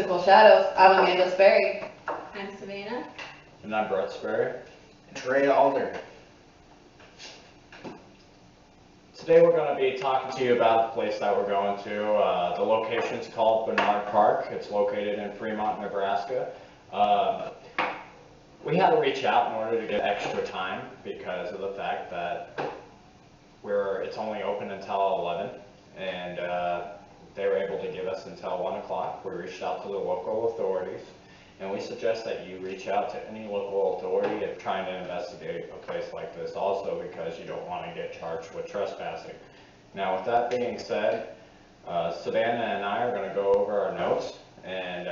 Mystical Shadows. I'm Amanda Sperry. I'm Savannah. And I'm Brett Sperry. And Trey Alder. Today we're going to be talking to you about the place that we're going to. The location's called Barnard Park. It's located in Fremont, Nebraska. We had to reach out in order to get extra time because of the fact that it's only open until 11, and they were able to give us until 1 o'clock. We reached out to the local authorities, and we suggest that you reach out to any local authority if trying to investigate a place like this, also because you don't want to get charged with trespassing. Now, with that being said, Savannah and I are going to go over our notes, and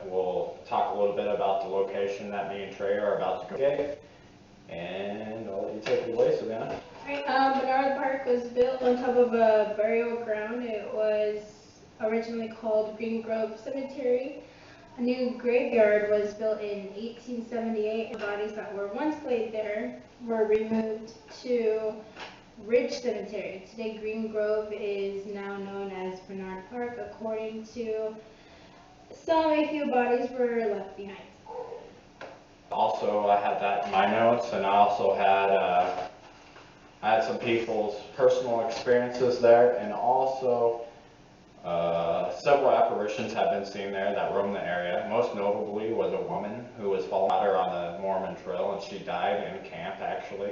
we'll talk a little bit about the location that me and Trey are about to go get, and I'll let you take it away, Savannah. Alright, Barnard Park was built on top of a burial ground. It was originally called Green Grove Cemetery. A new graveyard was built in 1878. The bodies that were once laid there were removed to Ridge Cemetery. Today, Green Grove is now known as Barnard Park. According to some, a few bodies were left behind. Also, I had that in my notes, and I also had some people's personal experiences there, and also several apparitions have been seen there that roam the area. Most notably was a woman who was following her on the Mormon trail, and she died in camp, actually.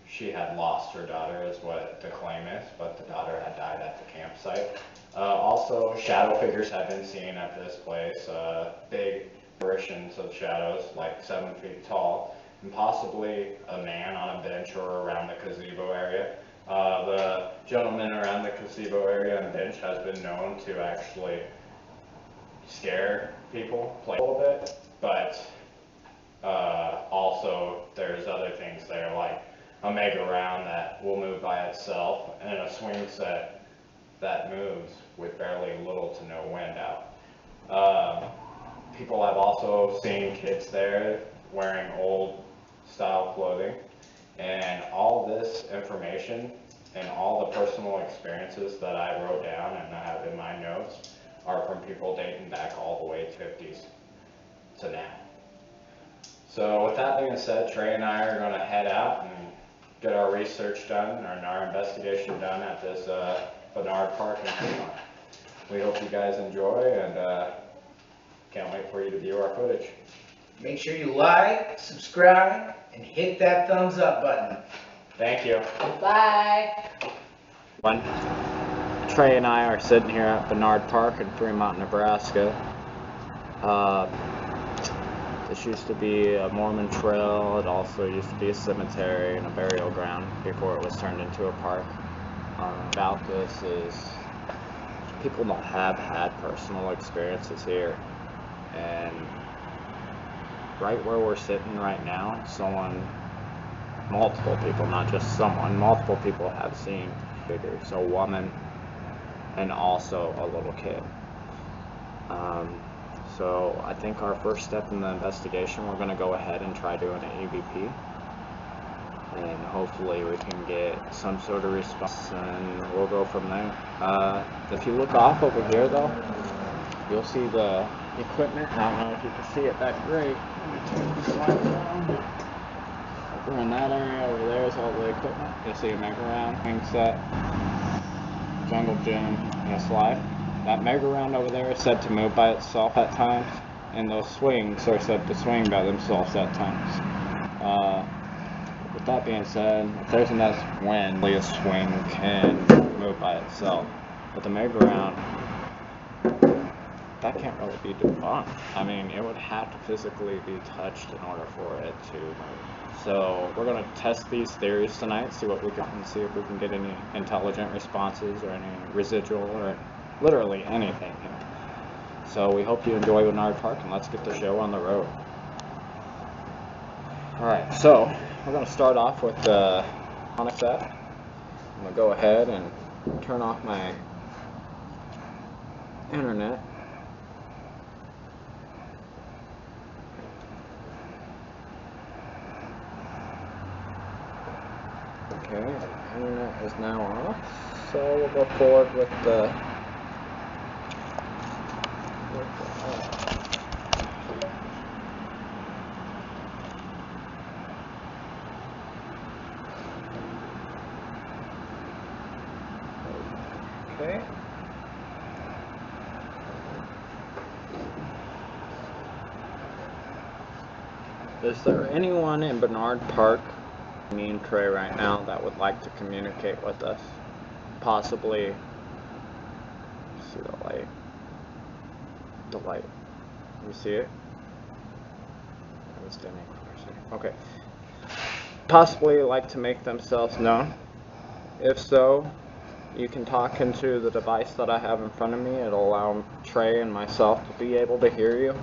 She had lost her daughter is what the claim is, but the daughter had died at the campsite. Also, shadow figures have been seen at this place, big apparitions of shadows, like 7 feet tall, and possibly a man on a bench or around the gazebo area. The gentleman around the gazebo area and bench has been known to actually scare people, play a little bit, but also there's other things there, like a merry-go-round that will move by itself, and a swing set that moves with barely little to no wind out. People have also seen kids there wearing old style clothing, and all this information and all the personal experiences that I wrote down and I have in my notes are from people dating back all the way to 50s to now. So with that being said, Trey and I are going to head out and get our research done and our investigation done at this Barnard Park in Fremont. We hope you guys enjoy, and can't wait for you to view our footage. Make sure you like, subscribe, and hit that thumbs up button. Thank you. Bye. Trey and I are sitting here at Barnard Park in Fremont, Nebraska. This used to be a Mormon trail. It also used to be a cemetery and a burial ground before it was turned into a park. About this is people don't have had personal experiences here, and right where we're sitting right now, multiple people, not just someone, multiple people have seen figures, a woman and also a little kid. So I think our first step in the investigation, we're going to go ahead and try doing an EVP, and hopefully we can get some sort of response, and we'll go from there. If you look off over here though, you'll see the equipment. I don't know if you can see it that great. Let me turn this light around. Over in that area over there is all the equipment. You'll see a merry-go-round, swing set, jungle gym, and a slide. That merry-go-round over there is said to move by itself at times, and those swings are said to swing by themselves at times. With that being said, if there's enough wind, a swing can move by itself. But the merry-go-round, that can't really be debunked. I mean, it would have to physically be touched in order for it to move. So we're going to test these theories tonight, see what we can, and see if we can get any intelligent responses or any residual or literally anything here. So we hope you enjoy Barnard Park, and let's get the show on the road. Alright, so we're going to start off with the sonic set. I'm going to go ahead and turn off my internet. Okay, internet is now off, so we'll go forward with the Okay. Is there anyone in Barnard Park, me and Trey right now, that would like to communicate with us? Possibly. See the light. The light. You see it? I was standing for a second. Okay. Possibly like to make themselves known. If so, you can talk into the device that I have in front of me. It'll allow Trey and myself to be able to hear you.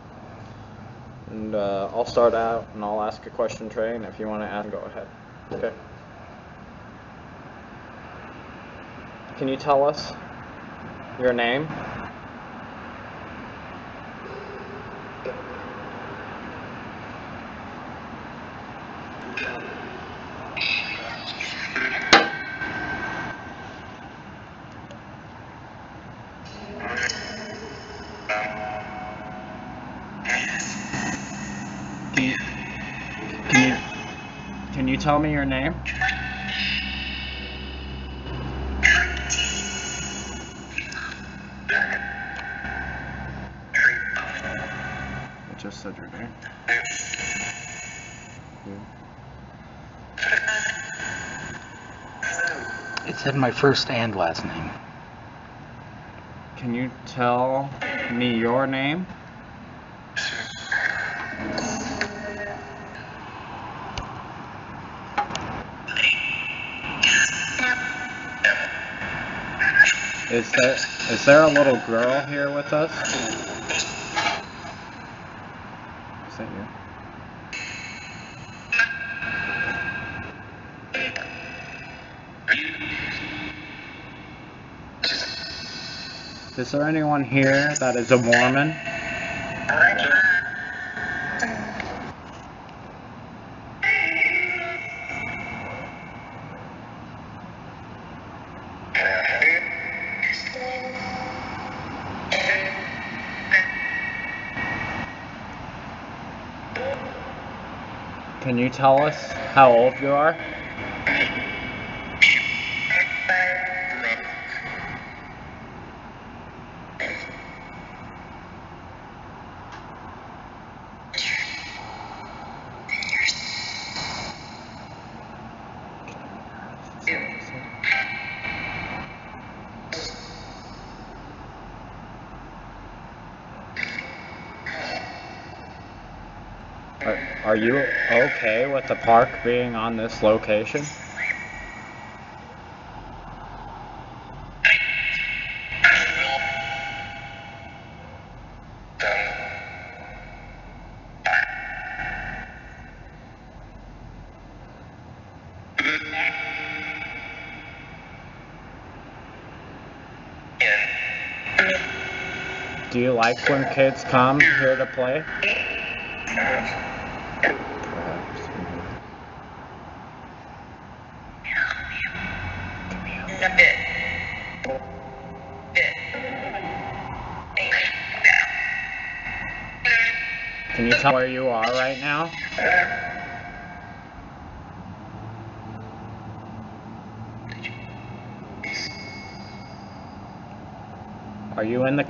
And I'll start out and I'll ask a question, Trey, and if you want to ask, go ahead. Okay. Can you tell us your name? Can you tell me your name? I just said your name. It said my first and last name. Can you tell me your name? Is there a little girl here with us? Is that you? Is there anyone here that is a Mormon? Can you tell us how old you are? Are you okay with the park being on this location? Do you like when kids come here to play? Can you tell where you are right now? Are you in the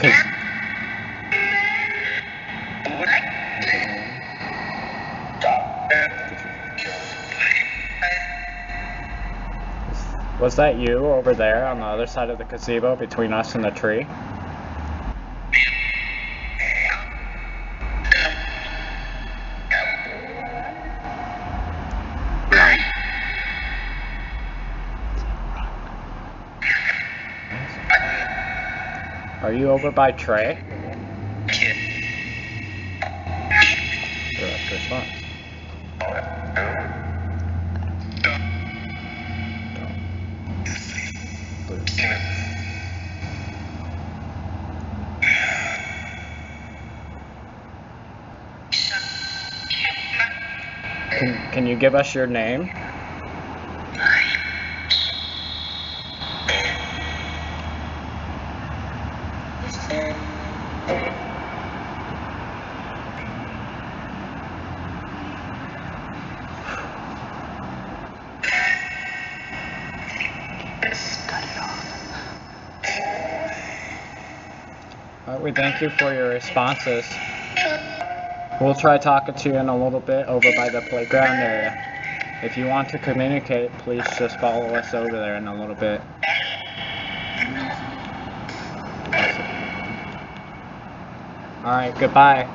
Was that you over there on the other side of the gazebo between us and the tree? Are you over by Trey? Direct response. Can you give us your name? We thank you for your responses. We'll try talking to you in a little bit over by the playground area. If you want to communicate, please just follow us over there in a little bit. Alright, goodbye.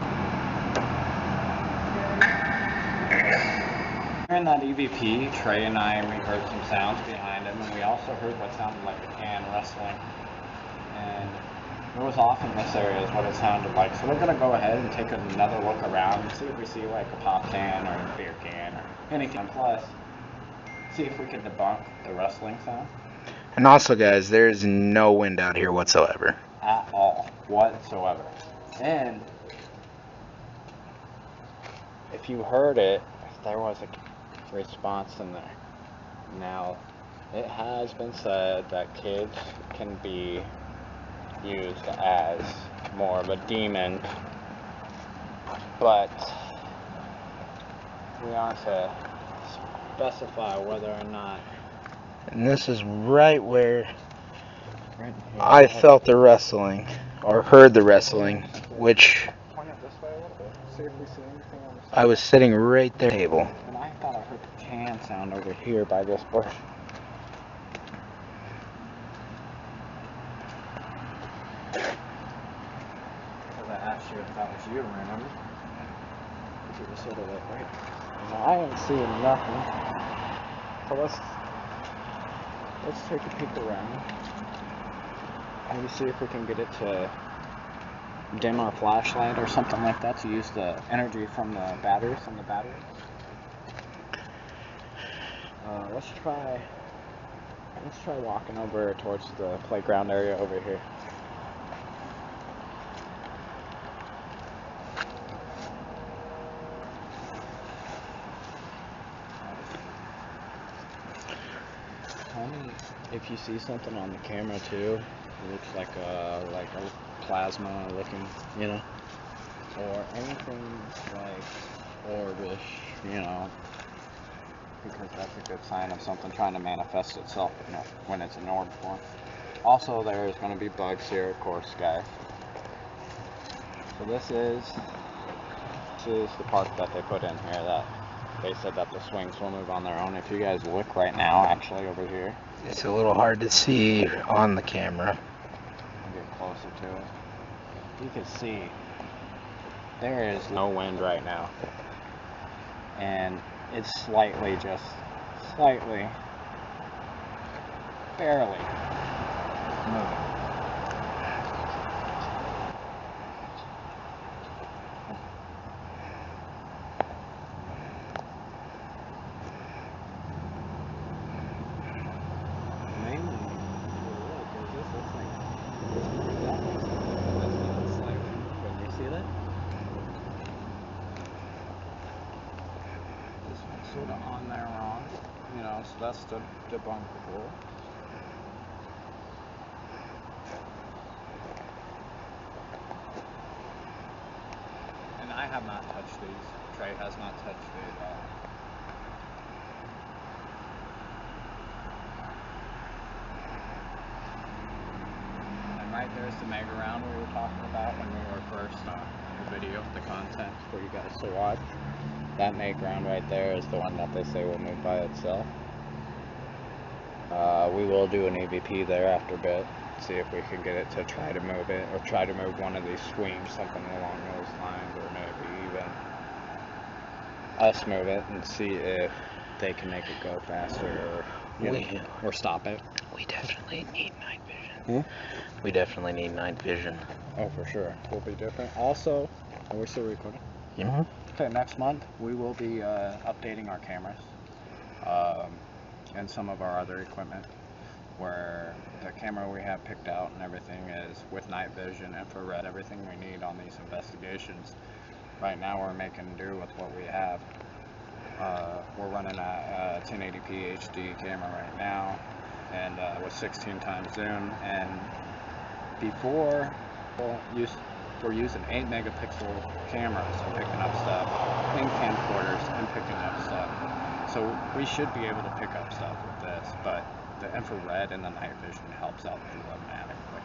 During that EVP, Trey and I, we heard some sounds behind him, and we also heard what sounded like a can rustling. And it was off in this area is what it sounded like. So we're going to go ahead and take another look around and see if we see like a pop can or a beer can or anything. Plus, see if we can debunk the rustling sound. And also, guys, there is no wind out here whatsoever. At all. Whatsoever. And if you heard it, there was a response in there. Now, it has been said that kids can be used as more of a demon, but we want to specify whether or not. And this is right where I felt the wrestling, or heard the wrestling, which Point it this way a little bit. See if we see anything on the side. I was sitting right there at the table. And I thought I heard the can sound over here by this bush. Because I asked you if that was you, remember? Because it was sort of like, right. Well, I ain't seeing nothing. So let's take a peek around. Maybe see if we can get it to dim our flashlight or something like that to use the energy from the batteries. Let's try walking over towards the playground area over here. Tell me if you see something on the camera too. It looks like a plasma looking, you know, or anything like orbish, you know, because that's a good sign of something trying to manifest itself, you know, when it's in orb form. Also, there's going to be bugs here, of course, guys. So this is the part that they put in here that they said that the swings will move on their own. If you guys look right now, actually over here, It's a little hard to see on the camera. I'll get closer to it. You can see there is no wind right now, and it's slightly, barely moving. Mainly, this looks like when you see that, this one's sort of on there wrong, you know, so that's debunkable. And I have not touched these. Trey has not touched these at all. And right there's the mega round we were talking about when we were first the video, the content for you guys to watch. That mega round right there is the one that they say will move by itself. We will do an EVP there after a bit, see if we can get it to try to move it, or try to move one of these swings, something along those lines, or maybe even us move it and see if they can make it go faster, or stop it. We definitely need night vision. We definitely need night vision. Oh, for sure. Will be different. Also, are we still recording? Mm-hmm. Okay, next month we will be updating our cameras and some of our other equipment, where the camera we have picked out and everything is with night vision, infrared, everything we need on these investigations. Right now we're making do with what we have. We're running a 1080p HD camera right now, and with 16 times zoom, and before we're using 8 megapixel cameras and picking up stuff, and camcorders and picking up stuff. So we should be able to pick up stuff with this, but the infrared and the night vision helps out dramatically.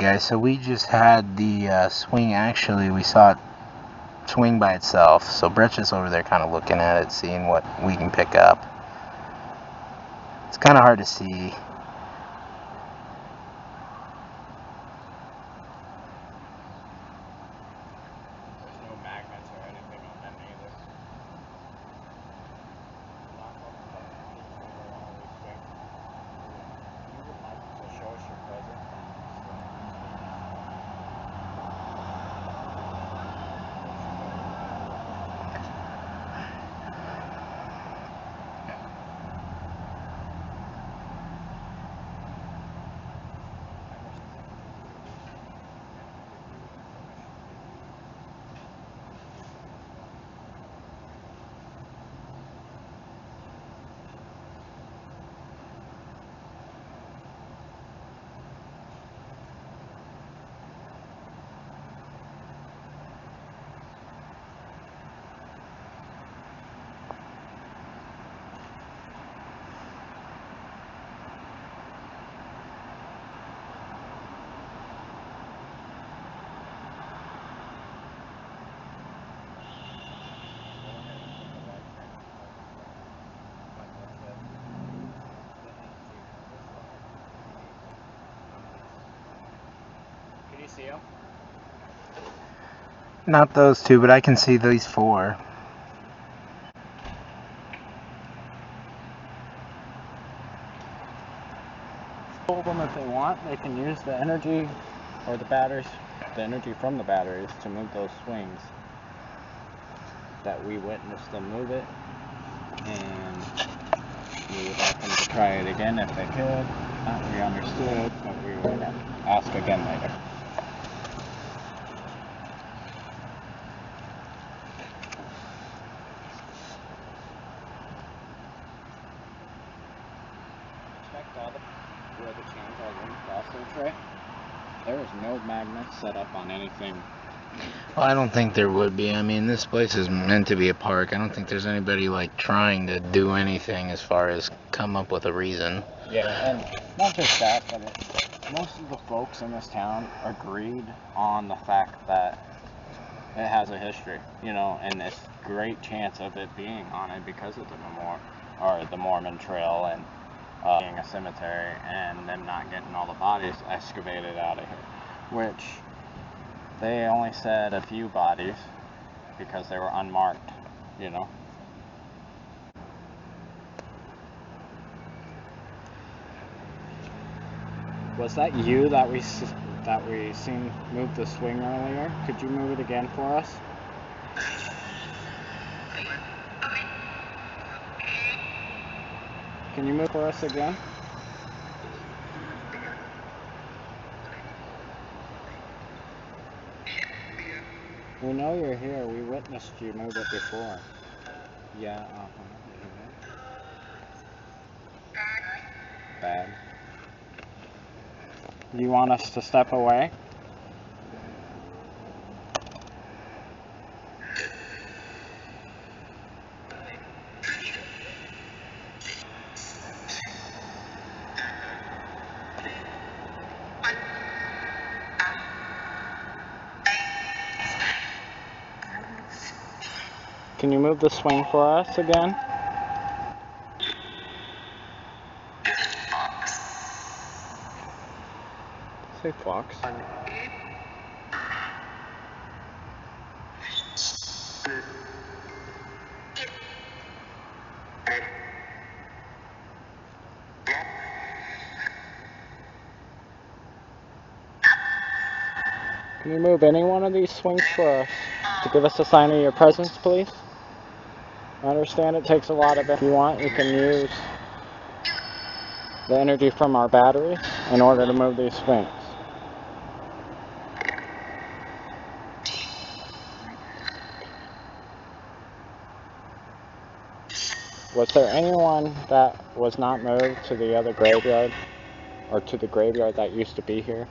guys, so we just had the swing. Actually, we saw it swing by itself. So Brett's just over there kind of looking at it, seeing what we can pick up. It's kind of hard to see. There's no magnets or anything on them either. You would like to show us your present? Can you see them? Not those two, but I can see these four. Told them if they want, they can use the energy or the batteries, the energy from the batteries to move those swings. That we witnessed them move it, and we would like them to try it again if they could. We understood, but we would ask again later. Checked all where the chains are linked also, Trey. There is no magnet set up on anything. Well, I don't think there would be. I mean, this place is meant to be a park. I don't think there's anybody like trying to do anything as far as come up with a reason. Yeah, and not just that, but most of the folks in this town agreed on the fact that it has a history, you know, and this great chance of it being haunted because of the Mormon Trail and being a cemetery and them not getting all the bodies excavated out of here, which they only said a few bodies because they were unmarked, you know. Was that you that we seen move the swing earlier? Could you move it again for us? Can you move for us again? We know you're here. We witnessed you move it before. Yeah, Bad. You want us to step away? Can you move the swing for us again? Say fox. Can you move any one of these swings for us to give us a sign of your presence, please? I understand it takes a lot of it. If you want, you can use the energy from our batteries in order to move these swings. Was there anyone that was not moved to the other graveyard, or to the graveyard that used to be here?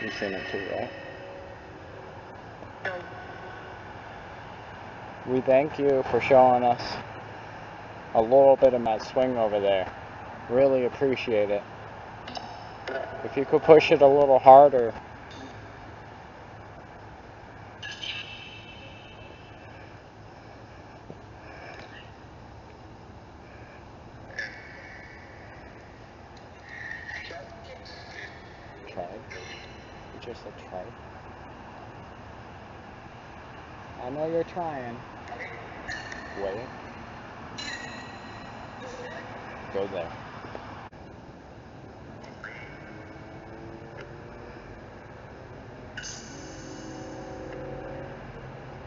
You've seen it too, right? We thank you for showing us a little bit of that swing over there. Really appreciate it. If you could push it a little harder. Try. You just said try. I know you're trying. Wait. Go there.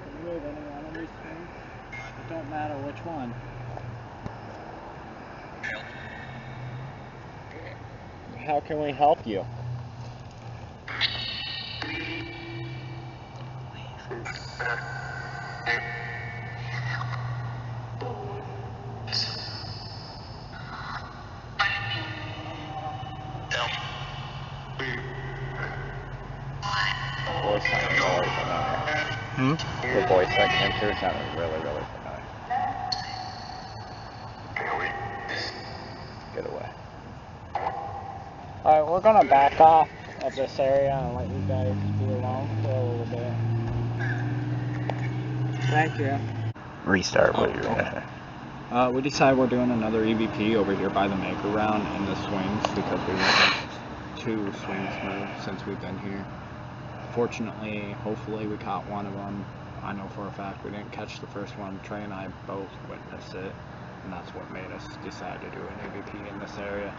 Can you move any one of these things? It don't matter which one. How can we help you? Voice sounded really familiar. The voice that came through sounded really, really familiar. Get away. Alright, we're gonna back off of this area and let you guys be alone for a little bit. Thank you. Restart what you're gonna. We decided we're doing another EVP over here by the maker round in the swings because we witnessed 2 swings move since we've been here. Fortunately, hopefully we caught one of them. I know for a fact we didn't catch the first one. Trey and I both witnessed it, and that's what made us decide to do an EVP in this area.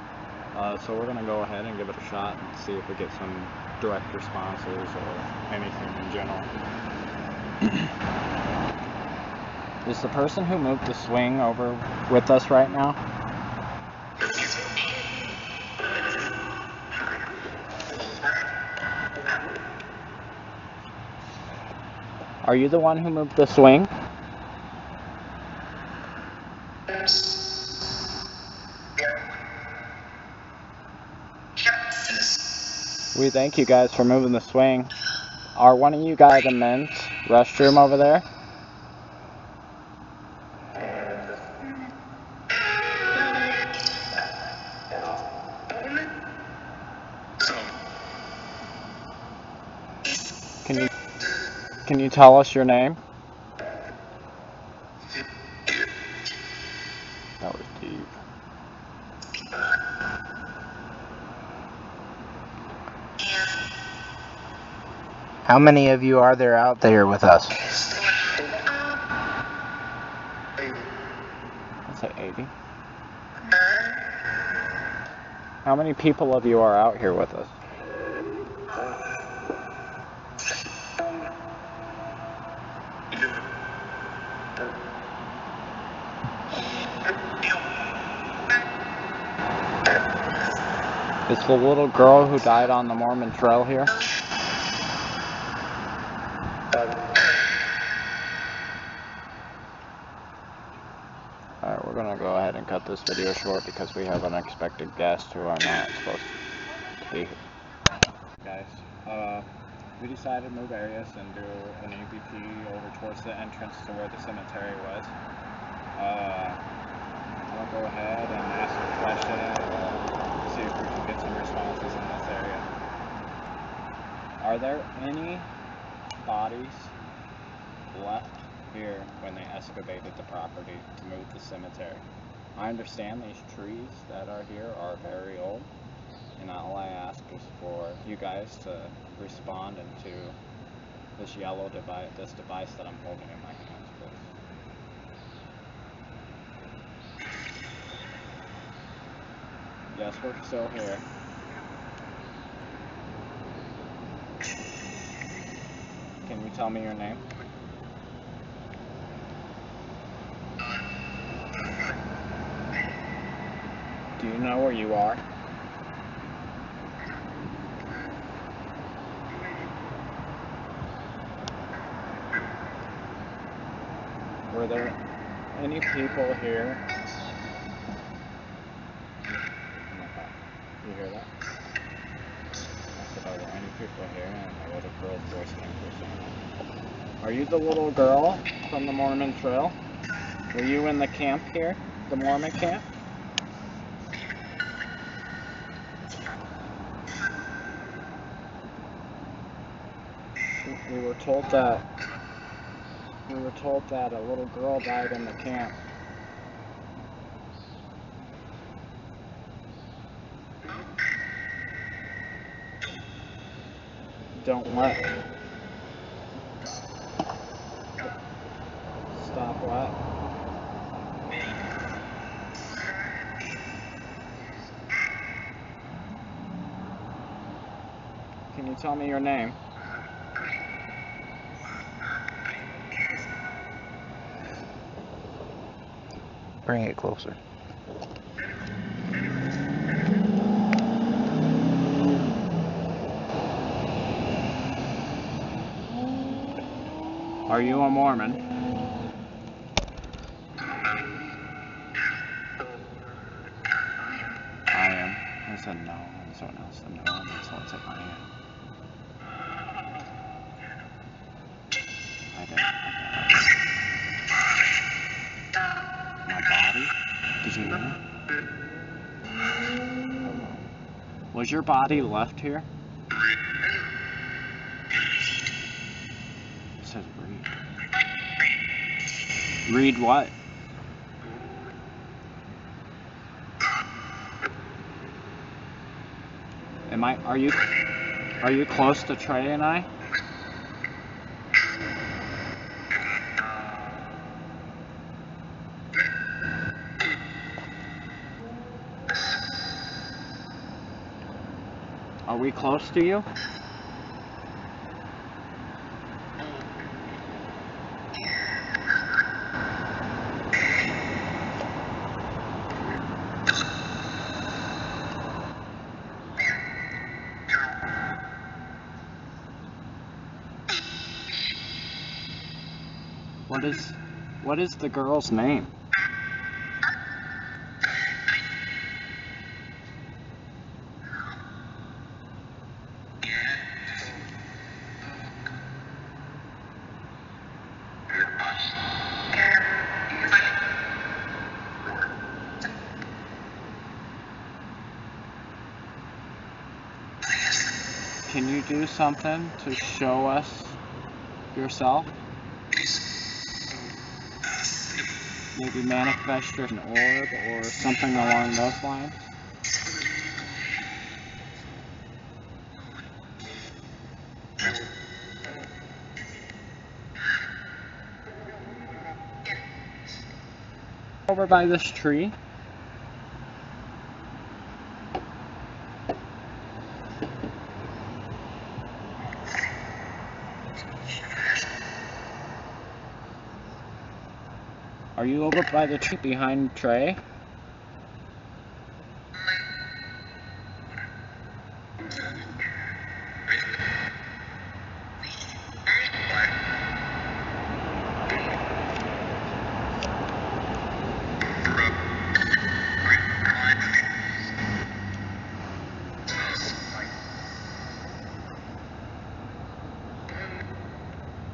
So we're going to go ahead and give it a shot and see if we get some direct responses or anything in general. Is the person who moved the swing over with us right now? Are you the one who moved the swing? We thank you guys for moving the swing. Are one of you guys in the men's restroom over there? Can you tell us your name? That was deep. How many of you are there out there with us? I'd say 80. How many people of you are out here with us? Is the little girl who died on the Mormon Trail here? Alright, we're gonna go ahead and cut this video short because we have unexpected guests who are not supposed to be here. Guys, we decided to move areas and do an EVP over towards the entrance to where the cemetery was. I'll go ahead and ask a question and see if we can get some responses in this area. Are there any bodies left here when they excavated the property to move the cemetery? I understand these trees that are here are very old, and all I ask is for you guys to respond into this yellow device, this device that I'm holding in my hands, please. Yes, we're still here. Can you tell me your name? Do you know where you are? Were there any people here? You hear that? I said, are there any people here, and a little girl's voice came through. So. Are you the little girl from the Mormon Trail? Were you in the camp here? The Mormon camp? We were told that a little girl died in the camp. Don't let. Stop what? Can you tell me your name? Bring it closer. Are you a Mormon? I am. I said no, and someone else said no, and then someone said I am. I did. My body? Did you know? Was your body left here? It says read. Read what? Are you close to Trey and I? Are we close to you? What is the girl's name? Can you do something to show us yourself? Maybe manifest an orb or something along those lines? Over by this tree? Are you over by the tree behind Trey?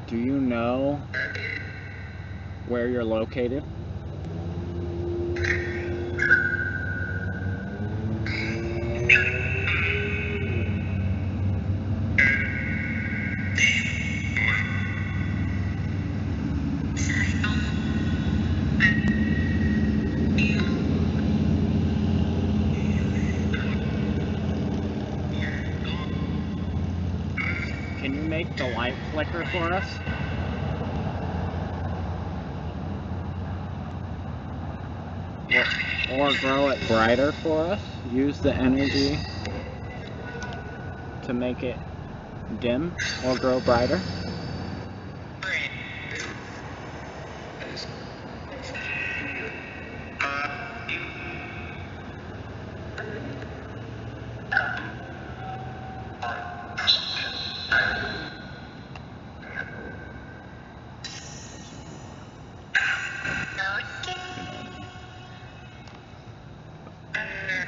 Do you know where you're located? Can you make the light flicker for us? Or grow it brighter for us? Use the energy to make it dim or grow brighter?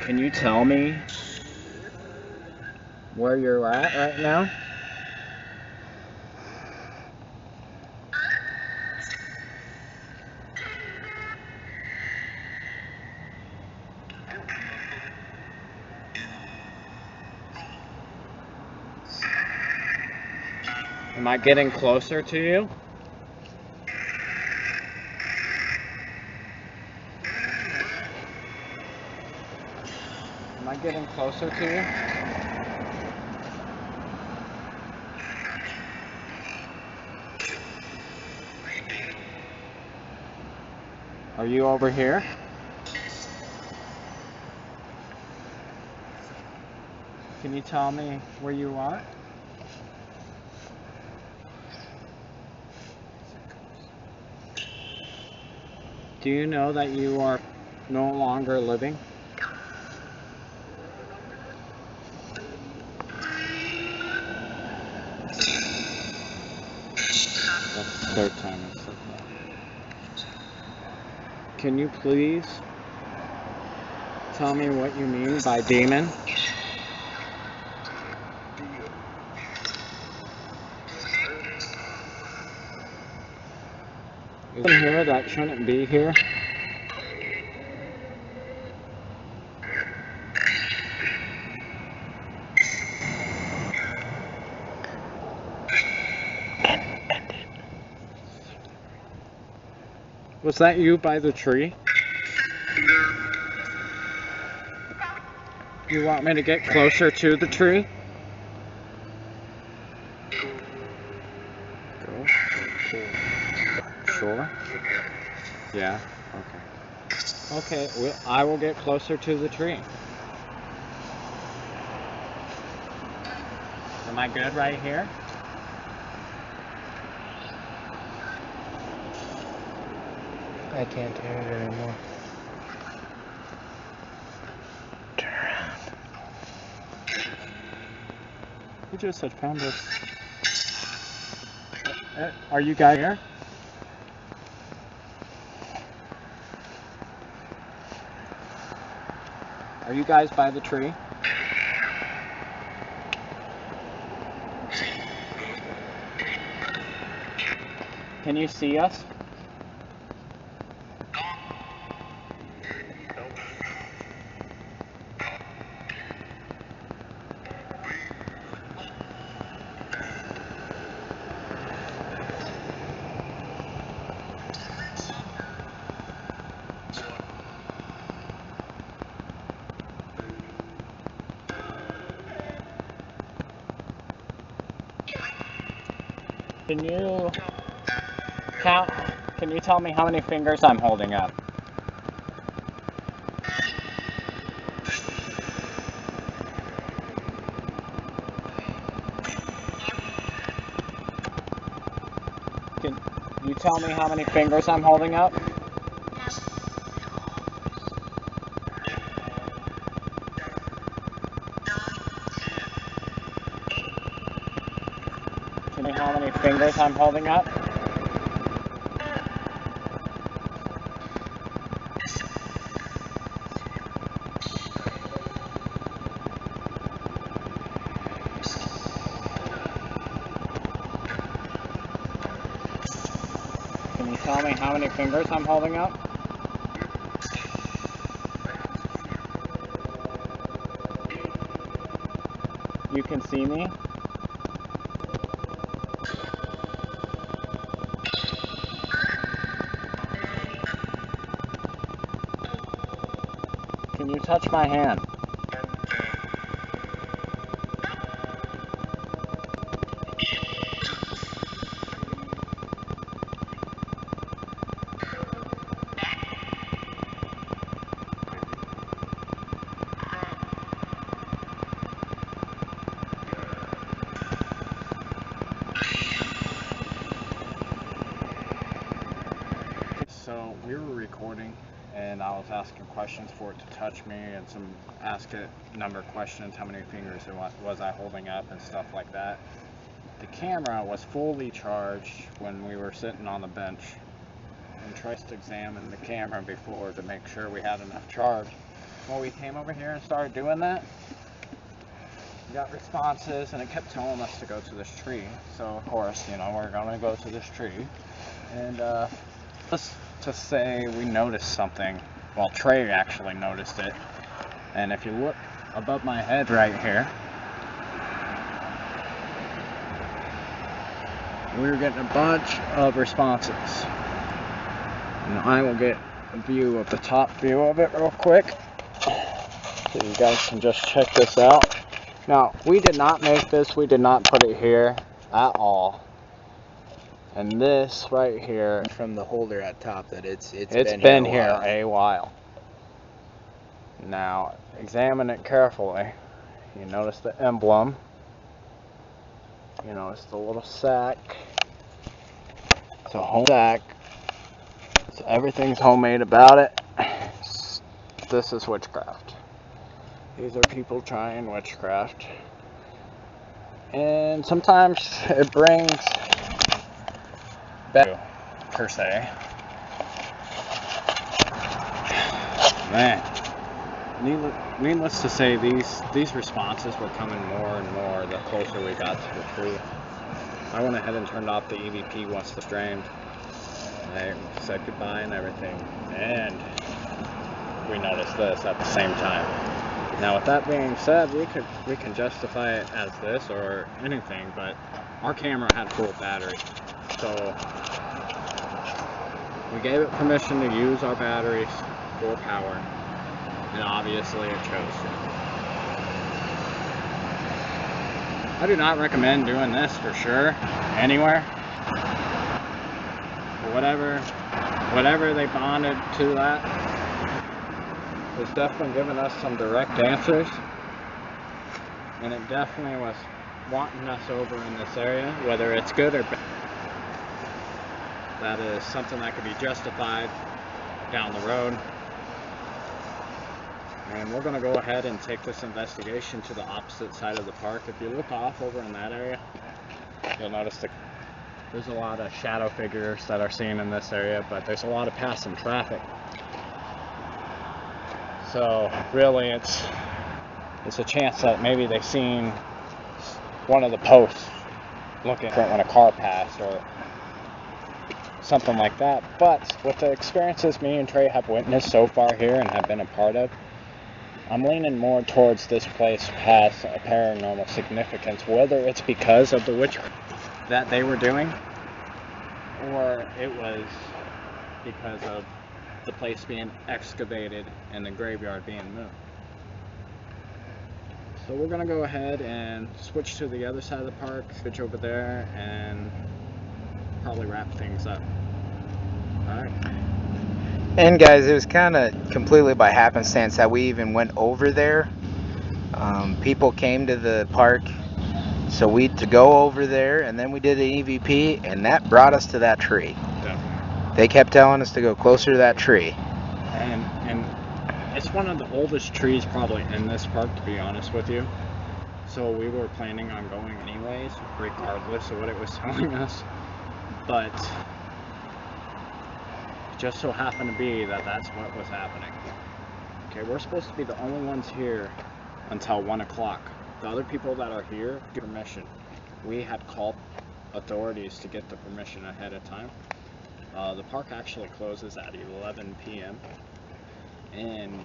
Can you tell me where you're at right now? Am I getting closer to you? Am I getting closer to you? Are you over here? Can you tell me where you are? Do you know that you are no longer living? That's the third time I said that. Can you please tell me what you mean by demon? Is it here that shouldn't be here? Was that you by the tree? You want me to get closer to the tree? Go. Sure. Yeah. Okay. Okay. Well, I will get closer to the tree. Am I good right here? I can't hear it anymore. Turn around. You just had found us. Are you guys here? Are you guys by the tree? Can you see us? Can you count? Can you tell me how many fingers I'm holding up? Can you tell me how many fingers I'm holding up? Can you how many fingers I'm holding up? Can you tell me how many fingers I'm holding up? You can see me? Can you touch my hand? So we were recording and I was asking questions for it to touch me and ask it a number of questions, how many fingers was I holding up and stuff like that. The camera was fully charged when we were sitting on the bench and tried to examine the camera before to make sure we had enough charge. Well, we came over here and started doing that. we got responses, and it kept telling us to go to this tree. So of course, you know, we're gonna go to this tree. And let's just say we noticed something. Well, Trey actually noticed it. And if you look above my head right here, we're getting a bunch of responses. And I will get a view of the top view of it real quick, so you guys can just check this out. Now, we did not make this, we did not put it here at all. And this right here, From the holder at top that it's been here a while. Now, examine it carefully. You notice the emblem. You notice the little sack. It's a home sack. So everything's homemade about it. This is witchcraft. These are people trying witchcraft. And sometimes it brings back, per se. Man. Needless to say, these responses were coming more and more the closer we got to the tree. I went ahead and turned off the EVP once the streamed. I said goodbye and everything, and we noticed this at the same time. Now, with that being said, we can justify it as this or anything, but our camera had full battery, so we gave it permission to use our batteries for power. And obviously it chose to. I do not recommend doing this for sure, anywhere. Whatever they bonded to that was definitely giving us some direct answers. And it definitely was wanting us over in this area, whether it's good or bad. That is something that could be justified down the road. And we're going to go ahead and take this investigation to the opposite side of the park. If you look off over in that area, you'll notice there's a lot of shadow figures that are seen in this area, but there's a lot of passing traffic. So really it's a chance that maybe they've seen one of the posts looking when a car passed or something like that. But with the experiences me and Trey have witnessed so far here and have been a part of, I'm leaning more towards this place has a paranormal significance, whether it's because of the witchcraft that they were doing, or it was because of the place being excavated and the graveyard being moved. So we're going to go ahead and switch to the other side of the park, switch over there, and probably wrap things up. Alright. And guys, it was kind of completely by happenstance that we even went over there. People came to the park, so we to go over there, and then we did an EVP, and that brought us to that tree. Definitely. They kept telling us to go closer to that tree. And it's one of the oldest trees probably in this park, to be honest with you. So we were planning on going anyways, regardless of what it was telling us. But just so happened to be that that's what was happening. Okay, we're supposed to be the only ones here until 1 o'clock. The other people that are here get permission. We had called authorities to get the permission ahead of time. The park actually closes at 11 p.m. and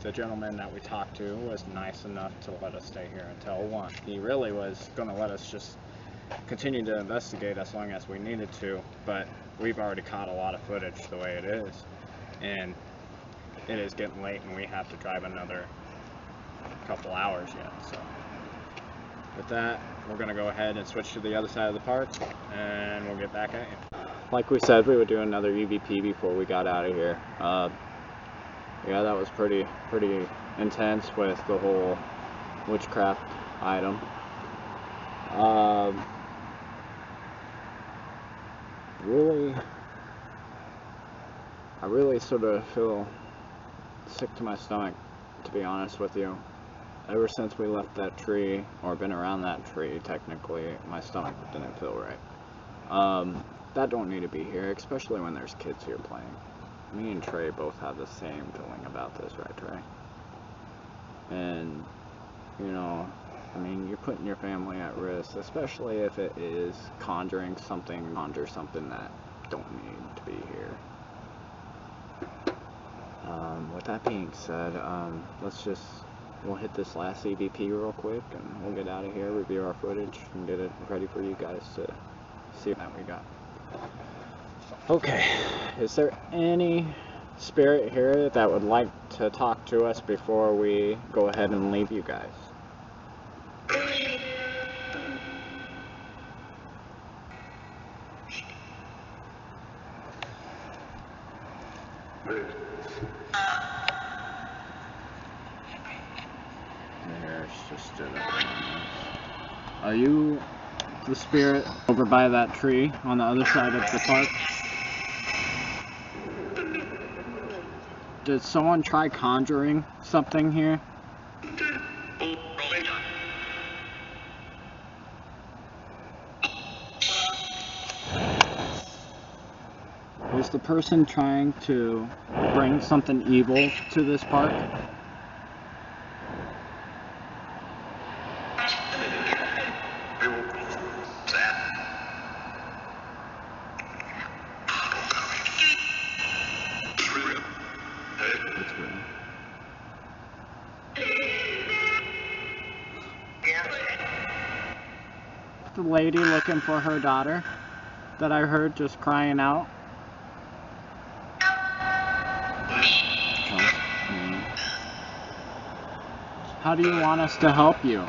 the gentleman that we talked to was nice enough to let us stay here until 1. He really was going to let us just continue to investigate as long as we needed to, but we've already caught a lot of footage the way it is, and it is getting late and we have to drive another couple hours yet. So with that, we're going to go ahead and switch to the other side of the park and we'll get back at you. Like we said, we would do another EVP before we got out of here. Yeah, that was pretty intense with the whole witchcraft item. I really sort of feel sick to my stomach, to be honest with you. Ever since we left that tree, or been around that tree, technically, my stomach didn't feel right. That don't need to be here, especially when there's kids here playing. Me and Trey both have the same feeling about this, right, Trey? And, you know, I mean, you're putting your family at risk, especially if it is conjure something that don't need to be here. With that being said, we'll hit this last EVP real quick, and we'll get out of here, review our footage, and get it ready for you guys to see what we got. Okay, is there any spirit here that would like to talk to us before we go ahead and leave you guys? There's just Are you the spirit over by that tree on the other side of the park? Did someone try conjuring something here? Was the person trying to bring something evil to this park? The lady looking for her daughter that I heard just crying out. How do you want us to help you?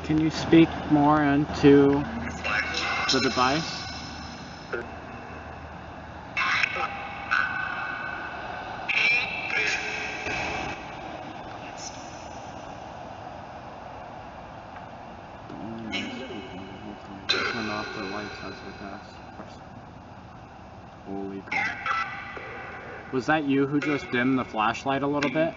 Can you speak more into the device? Turn off the lights as we pass. Holy crap. Was that you who just dimmed the flashlight a little bit?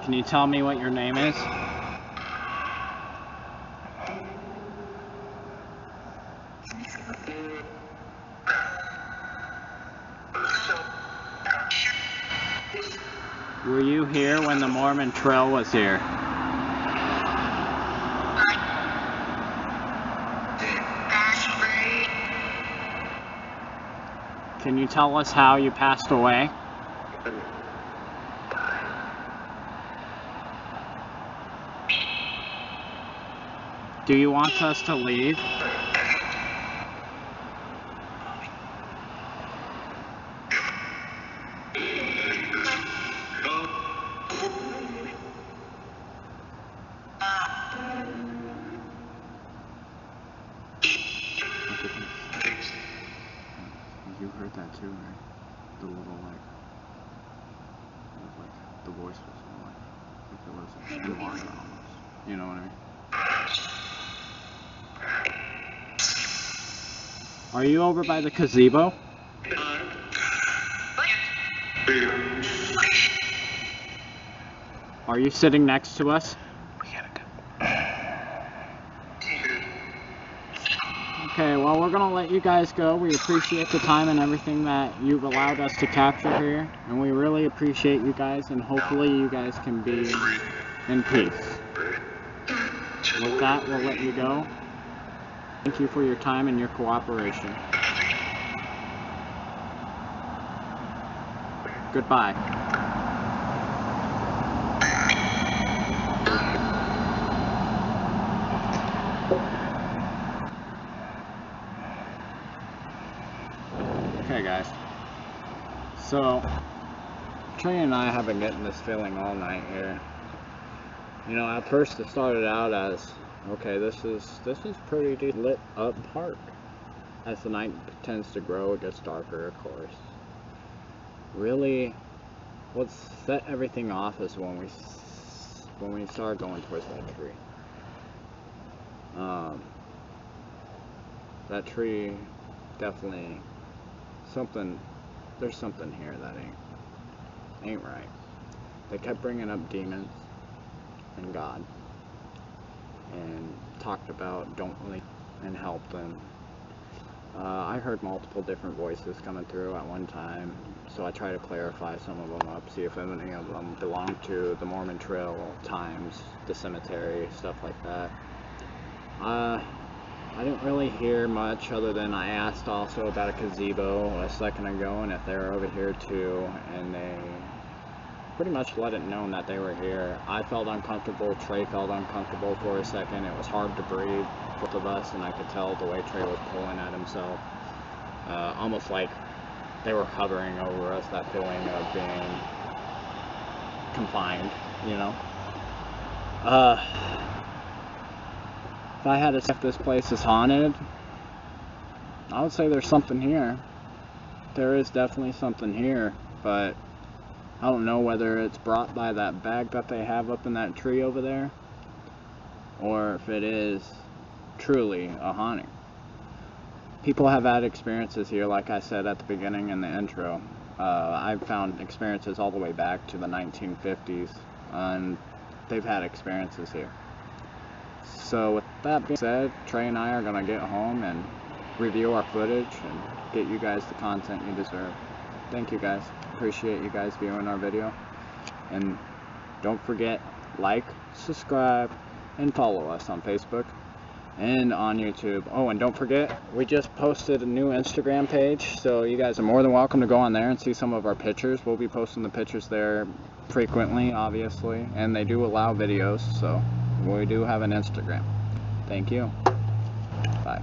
Can you tell me what your name is? Were you here when the Mormon Trail was here? Can you tell us how you passed away? Do you want us to leave? You heard that too, right? The little the voice was like it was in water almost. You know what I mean? Are you over by the gazebo? Are you sitting next to us? Okay, well, we're going to let you guys go. We appreciate the time and everything that you've allowed us to capture here. And we really appreciate you guys, and hopefully you guys can be in peace. With that, we'll let you go. Thank you for your time and your cooperation. Goodbye. Okay, guys. So, Trey and I have been getting this feeling all night here. You know, at first it started out as, okay, this is pretty lit up park. As the night tends to grow, it gets darker, of course. Really, what set everything off is when we started going towards that tree. That tree definitely something, there's something here that ain't right. They kept bringing up demons and God, and talked about don't really and help them. I heard multiple different voices coming through at one time, so I try to clarify some of them up, see if any of them belong to the Mormon Trail, times, the cemetery, stuff like that. I didn't really hear much other than I asked also about a gazebo a second ago and if they were over here too, and they pretty much let it known that they were here. I felt uncomfortable, Trey felt uncomfortable for a second. It was hard to breathe, both of us, and I could tell the way Trey was pulling at himself. Almost like they were hovering over us, that feeling of being confined, you know. If I had to say if this place is haunted, I would say there's something here. There is definitely something here, but I don't know whether it's brought by that bag that they have up in that tree over there, or if it is truly a haunting. People have had experiences here, like I said at the beginning in the intro. I've found experiences all the way back to the 1950s, and they've had experiences here. So with that being said, Trey and I are going to get home and review our footage and get you guys the content you deserve. Thank you guys. Appreciate you guys viewing our video. And don't forget, like, subscribe, and follow us on Facebook and on YouTube. Oh, and don't forget, we just posted a new Instagram page, so you guys are more than welcome to go on there and see some of our pictures. We'll be posting the pictures there frequently, obviously, and they do allow videos, so we do have an Instagram. Thank you. Bye.